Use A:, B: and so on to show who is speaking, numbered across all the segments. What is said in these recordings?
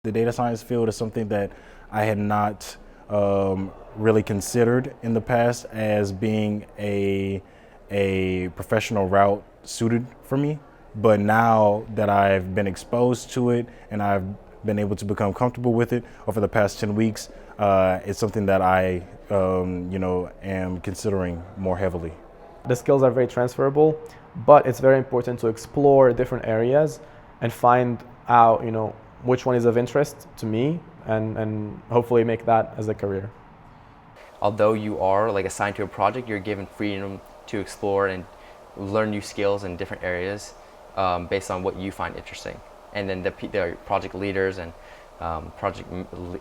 A: The data science field is something that I had not really considered in the past as being a professional route suited for me. But now that I've been exposed to it and I've been able to become comfortable with it over the past 10 weeks, it's something that I am considering more heavily.
B: The skills are very transferable, but it's very important to explore different areas and find out, which one is of interest to me and hopefully make that as a career.
C: Although you are assigned to a project, you're given freedom to explore and learn new skills in different areas based on what you find interesting. And then the project leaders and project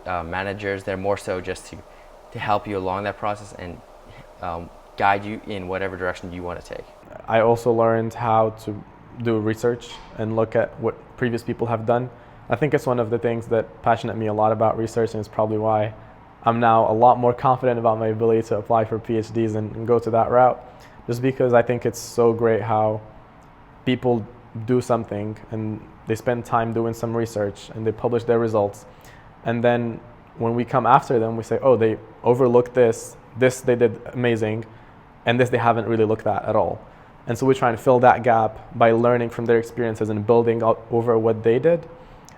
C: managers, they're more so just to help you along that process and guide you in whatever direction you want to take.
B: I also learned how to do research and look at what previous people have done. I think it's one of the things that passionate me a lot about research, and it's probably why I'm now a lot more confident about my ability to apply for PhDs and go to that route, just because I think it's so great how people do something and they spend time doing some research and they publish their results, and then when we come after them we say, oh, they overlooked this they did amazing, and this they haven't really looked at all. And so we try and fill that gap by learning from their experiences and building over what they did.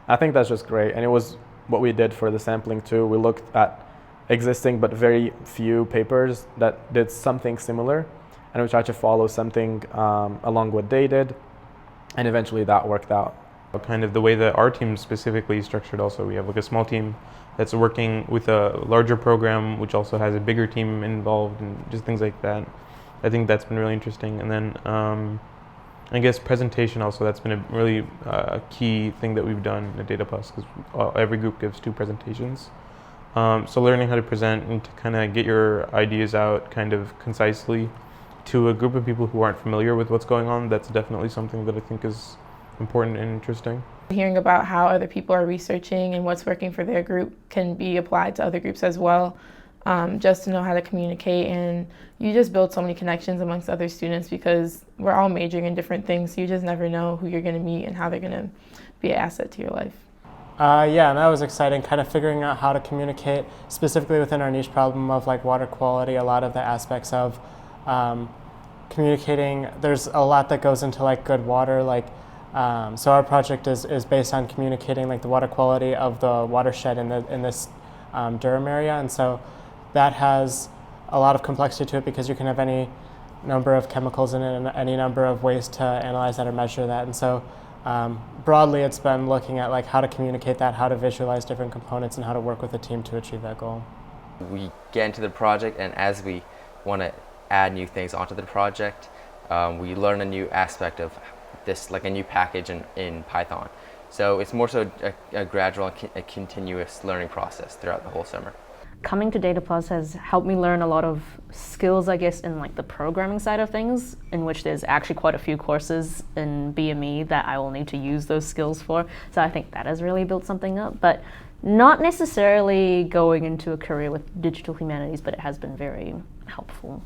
B: I think that's just great, and it was what we did for the sampling too. We looked at existing but very few papers that did something similar, and we tried to follow something along what they did, and eventually that worked out.
D: Kind of the way that our team specifically is structured also, we have a small team that's working with a larger program which also has a bigger team involved and just things like that. I think that's been really interesting. And then I guess presentation also, that's been a really key thing that we've done at Data Plus, because every group gives 2 presentations. So learning how to present and to kind of get your ideas out kind of concisely to a group of people who aren't familiar with what's going on, that's definitely something that I think is important and interesting.
E: Hearing about how other people are researching and what's working for their group can be applied to other groups as well, just to know how to communicate, and you just build so many connections amongst other students because we're all majoring in different things, so you just never know who you're going to meet and how they're going to be an asset to your life.
F: Yeah, and that was exciting, kind of figuring out how to communicate specifically within our niche problem of water quality. A lot of the aspects of communicating, there's a lot that goes into good water, so our project is based on communicating the water quality of the watershed in this Durham area, and so that has a lot of complexity to it because you can have any number of chemicals in it and any number of ways to analyze that or measure that. And so broadly it's been looking at how to communicate that, how to visualize different components, and how to work with a team to achieve that goal.
C: We get into the project, and as we want to add new things onto the project, we learn a new aspect of this, a new package in Python. So it's more so a gradual, a continuous learning process throughout the whole summer.
G: Coming to Data Plus has helped me learn a lot of skills, I guess, in the programming side of things, in which there's actually quite a few courses in BME that I will need to use those skills for. So I think that has really built something up, but not necessarily going into a career with digital humanities, but it has been very helpful.